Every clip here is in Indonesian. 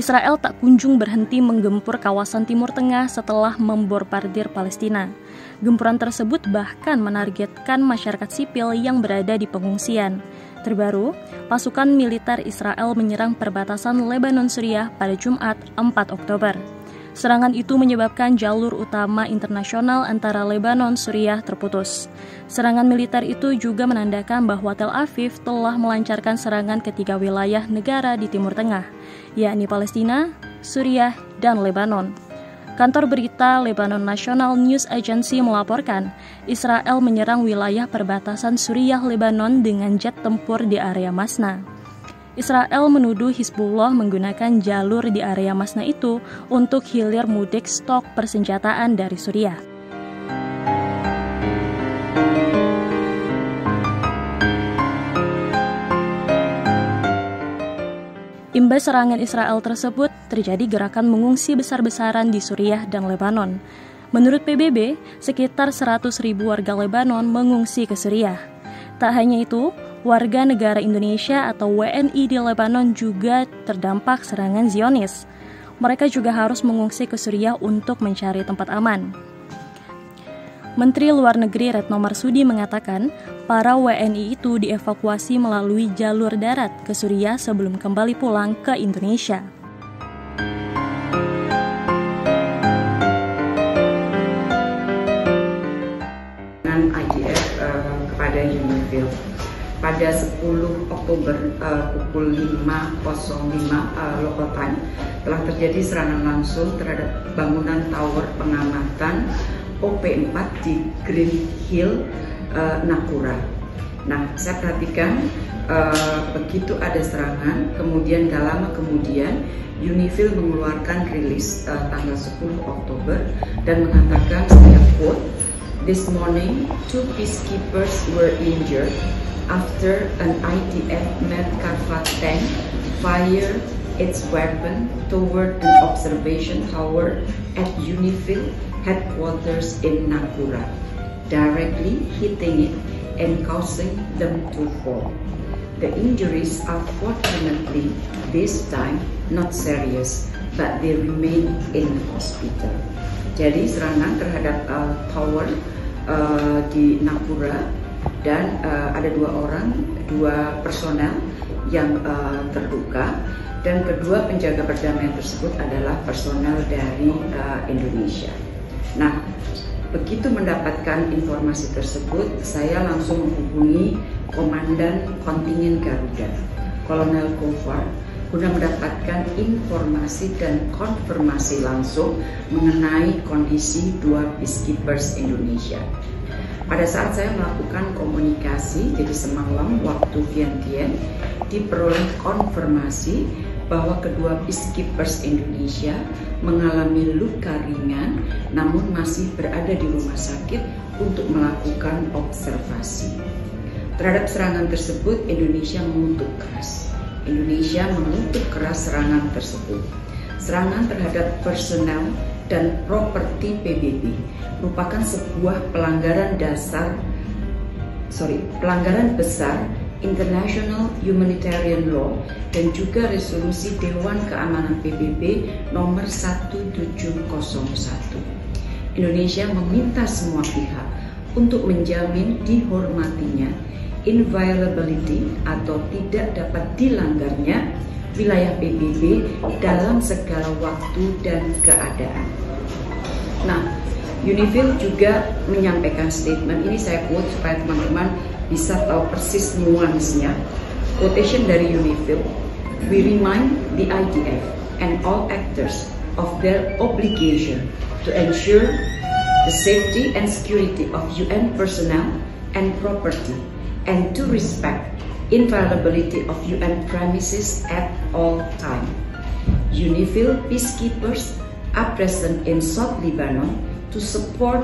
Israel tak kunjung berhenti menggempur kawasan Timur Tengah setelah membombardir Palestina. Gempuran tersebut bahkan menargetkan masyarakat sipil yang berada di pengungsian. Terbaru, pasukan militer Israel menyerang perbatasan Lebanon-Suriah pada Jumat 4 Oktober. Serangan itu menyebabkan jalur utama internasional antara Lebanon-Suriah terputus. Serangan militer itu juga menandakan bahwa Tel Aviv telah melancarkan serangan ke 3 wilayah negara di Timur Tengah, yakni Palestina, Suriah, dan Lebanon. Kantor berita Lebanon National News Agency melaporkan, Israel menyerang wilayah perbatasan Suriah-Lebanon dengan jet tempur di area Masna. Israel menuduh Hizbullah menggunakan jalur di area Masna itu untuk hilir mudik stok persenjataan dari Suriah. Imbas serangan Israel tersebut, terjadi gerakan mengungsi besar-besaran di Suriah dan Lebanon. Menurut PBB, sekitar 100.000 warga Lebanon mengungsi ke Suriah. Tak hanya itu, warga negara Indonesia atau WNI di Lebanon juga terdampak serangan Zionis. Mereka juga harus mengungsi ke Suriah untuk mencari tempat aman. Menteri Luar Negeri Retno Marsudi mengatakan, para WNI itu dievakuasi melalui jalur darat ke Suriah sebelum kembali pulang ke Indonesia. Dengan IDF kepada UNIFIL. Pada 10 Oktober pukul 5.05 local time telah terjadi serangan langsung terhadap bangunan tower pengamatan OP4 di Green Hill, Nakura. Nah, saya perhatikan begitu ada serangan, kemudian gak lama kemudian UNIFIL mengeluarkan rilis tanggal 10 Oktober dan mengatakan, saya quote, "This morning, 2 peacekeepers were injured after an IDF Merkava tank fired its weapon toward an observation tower at UNIFIL headquarters in Nakura, directly hitting it and causing them to fall. The injuries are fortunately this time not serious, but they remain in hospital." Jadi serangan terhadap tower di Nakura dan ada 2 personel yang terluka, dan kedua penjaga perdamaian tersebut adalah personel dari Indonesia. Nah, begitu mendapatkan informasi tersebut, saya langsung menghubungi Komandan Kontingen Garuda, Kolonel Gofar, guna mendapatkan informasi dan konfirmasi langsung mengenai kondisi 2 peacekeepers Indonesia. Pada saat saya melakukan komunikasi, jadi semalam waktu Vientiane, diperoleh konfirmasi bahwa kedua peacekeepers Indonesia mengalami luka ringan namun masih berada di rumah sakit untuk melakukan observasi. Terhadap serangan tersebut, Indonesia mengutuk keras. Indonesia mengutuk keras serangan tersebut. Serangan terhadap personel dan properti PBB merupakan sebuah pelanggaran besar International Humanitarian Law dan juga resolusi Dewan Keamanan PBB nomor 1701. Indonesia meminta semua pihak untuk menjamin dihormatinya inviolability atau tidak dapat dilanggarnya wilayah PBB dalam segala waktu dan keadaan. Nah, UNIFIL juga menyampaikan statement, ini saya quote supaya teman-teman bisa tahu persis nuansnya. Quotation dari UNIFIL, "We remind the IDF and all actors of their obligation to ensure the safety and security of UN personnel and property and to respect inviolability of UN premises at all time. UNIFIL peacekeepers are present in South Lebanon to support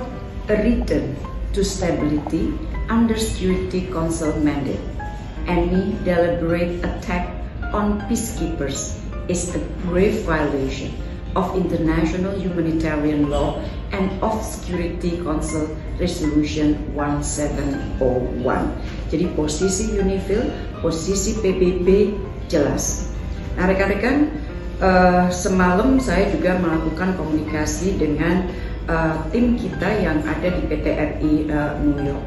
a return to stability under Security Council mandate. Any deliberate attack on peacekeepers is a grave violation of international humanitarian law and of Security Council Resolution 1701. Jadi posisi UNIFIL, posisi PBB jelas. Nah rekan-rekan, Semalam saya juga melakukan komunikasi dengan tim kita yang ada di PT RI New York.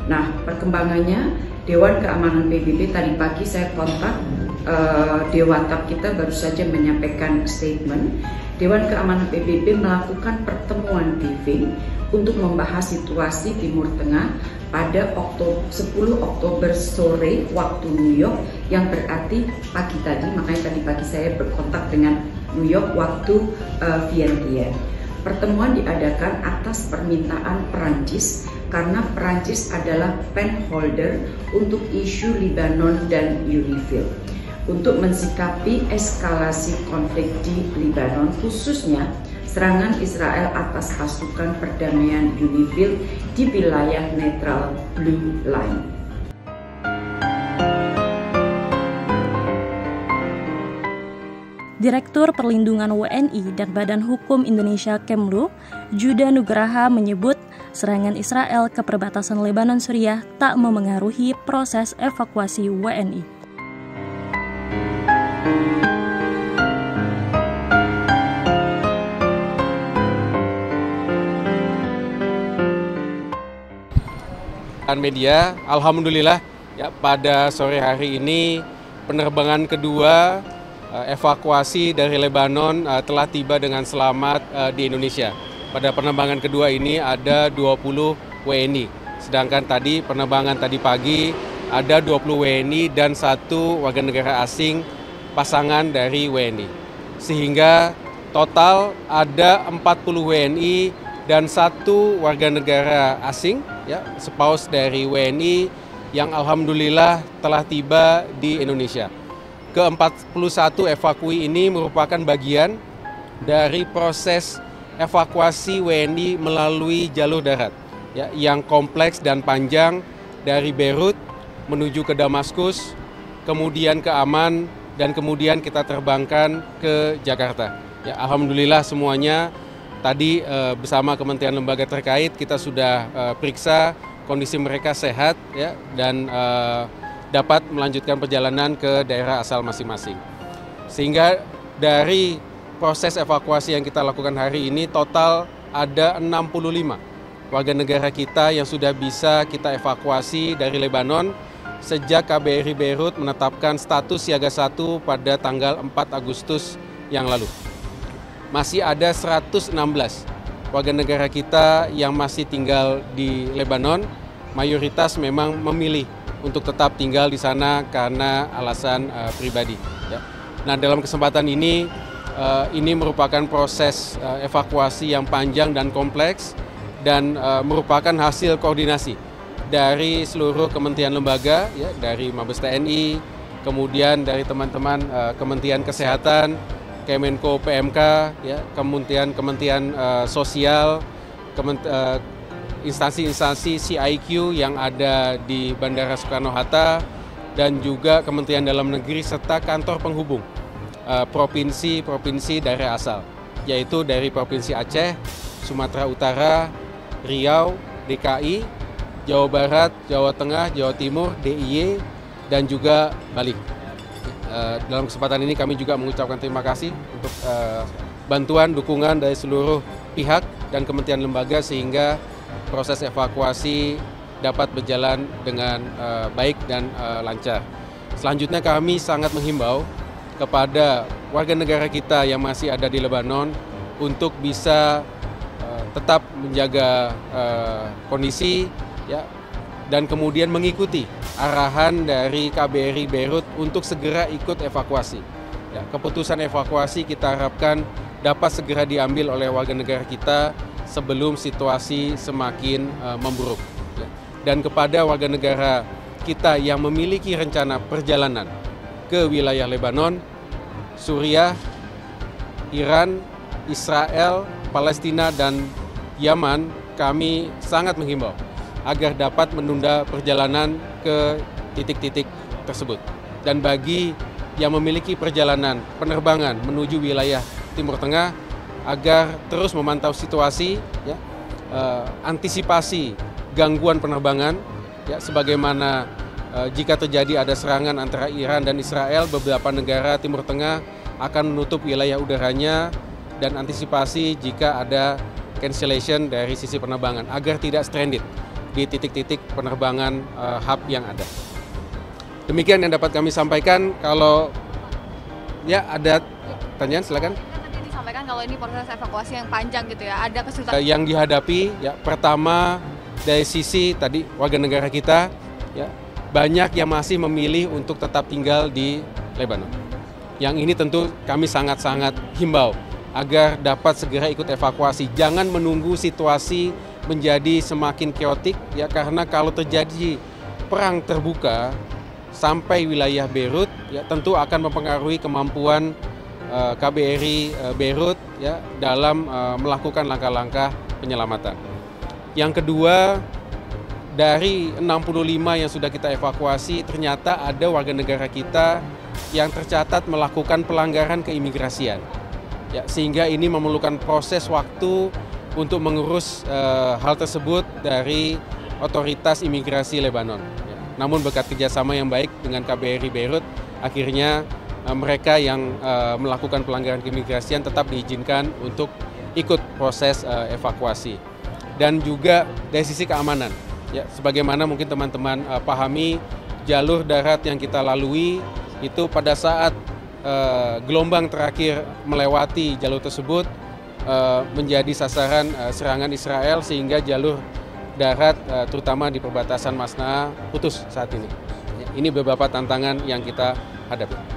Nah, perkembangannya Dewan Keamanan PBB tadi pagi saya kontak Dewatap kita baru saja menyampaikan statement. Dewan Keamanan PBB melakukan pertemuan briefing untuk membahas situasi Timur Tengah pada 10 Oktober sore waktu New York, yang berarti pagi tadi, makanya tadi pagi saya berkontak dengan New York waktu Vientiane. Pertemuan diadakan atas permintaan Perancis karena Perancis adalah pen holder untuk isu Lebanon dan UNIFIL. Untuk mensikapi eskalasi konflik di Lebanon, khususnya serangan Israel atas pasukan perdamaian UNIFIL di wilayah netral Blue Line. Direktur Perlindungan WNI dan Badan Hukum Indonesia Kemlu, Juda Nugraha menyebut serangan Israel ke perbatasan Lebanon Suriah tak memengaruhi proses evakuasi WNI. Media, alhamdulillah ya, pada sore hari ini penerbangan kedua evakuasi dari Lebanon telah tiba dengan selamat di Indonesia. Pada penerbangan kedua ini ada 20 WNI, sedangkan tadi penerbangan tadi pagi ada 20 WNI dan 1 warga negara asing pasangan dari WNI. Sehingga total ada 40 WNI dan 1 warga negara asing, ya, spouse dari WNI yang alhamdulillah telah tiba di Indonesia. Ke-41 evakui ini merupakan bagian dari proses evakuasi WNI melalui jalur darat, ya, yang kompleks dan panjang dari Beirut menuju ke Damaskus, kemudian ke Amman, dan kemudian kita terbangkan ke Jakarta. Ya, alhamdulillah semuanya tadi bersama kementerian lembaga terkait kita sudah periksa kondisi mereka sehat, ya, dan dapat melanjutkan perjalanan ke daerah asal masing-masing. Sehingga dari proses evakuasi yang kita lakukan hari ini total ada 65 warga negara kita yang sudah bisa kita evakuasi dari Lebanon sejak KBRI Beirut menetapkan status siaga 1 pada tanggal 4 Agustus yang lalu. Masih ada 116 warga negara kita yang masih tinggal di Lebanon, mayoritas memang memilih untuk tetap tinggal di sana karena alasan pribadi. Ya. Nah, dalam kesempatan ini merupakan proses evakuasi yang panjang dan kompleks dan merupakan hasil koordinasi dari seluruh kementerian lembaga, ya, dari Mabes TNI, kemudian dari teman-teman Kementerian Kesehatan, Kemenko PMK, ya, Kementerian Sosial, instansi-instansi CIQ yang ada di Bandara Soekarno-Hatta, dan juga Kementerian Dalam Negeri serta kantor penghubung provinsi-provinsi daerah asal, yaitu dari Provinsi Aceh, Sumatera Utara, Riau, DKI, Jawa Barat, Jawa Tengah, Jawa Timur, DIY, dan juga Bali. Dalam kesempatan ini kami juga mengucapkan terima kasih untuk bantuan, dukungan dari seluruh pihak dan kementerian lembaga sehingga proses evakuasi dapat berjalan dengan baik dan lancar. Selanjutnya kami sangat menghimbau kepada warga negara kita yang masih ada di Lebanon untuk bisa tetap menjaga kondisi, ya, dan kemudian mengikuti arahan dari KBRI Beirut untuk segera ikut evakuasi. Ya, keputusan evakuasi kita harapkan dapat segera diambil oleh warga negara kita sebelum situasi semakin memburuk. Ya. Dan kepada warga negara kita yang memiliki rencana perjalanan ke wilayah Lebanon, Suriah, Iran, Israel, Palestina, dan Yaman, kami sangat menghimbau agar dapat menunda perjalanan ke titik-titik tersebut. Dan bagi yang memiliki perjalanan penerbangan menuju wilayah Timur Tengah, agar terus memantau situasi, ya, antisipasi gangguan penerbangan, ya, sebagaimana jika terjadi ada serangan antara Iran dan Israel, beberapa negara Timur Tengah akan menutup wilayah udaranya dan antisipasi jika ada cancellation dari sisi penerbangan agar tidak stranded di titik-titik penerbangan hub yang ada. Demikian yang dapat kami sampaikan. Kalau ya ada pertanyaan silakan. Tadi disampaikan kalau ini proses evakuasi yang panjang gitu ya, ada kesulitan Yang dihadapi ya pertama dari sisi tadi warga negara kita ya banyak yang masih memilih untuk tetap tinggal di Lebanon. Yang ini tentu kami sangat-sangat himbau agar dapat segera ikut evakuasi. Jangan menunggu situasi menjadi semakin keotik ya, karena kalau terjadi perang terbuka sampai wilayah Beirut ya tentu akan mempengaruhi kemampuan KBRI Beirut ya dalam melakukan langkah-langkah penyelamatan. Yang kedua, dari 65 yang sudah kita evakuasi ternyata ada warga negara kita yang tercatat melakukan pelanggaran keimigrasian. Ya, sehingga ini memerlukan proses waktu untuk mengurus hal tersebut dari otoritas imigrasi Lebanon. Ya, namun berkat kerjasama yang baik dengan KBRI Beirut, akhirnya mereka yang melakukan pelanggaran keimigrasian tetap diizinkan untuk ikut proses evakuasi. Dan juga dari sisi keamanan, ya, sebagaimana mungkin teman-teman pahami, jalur darat yang kita lalui itu pada saat gelombang terakhir melewati jalur tersebut menjadi sasaran serangan Israel sehingga jalur darat terutama di perbatasan Masnaa putus saat ini. Ini beberapa tantangan yang kita hadapi.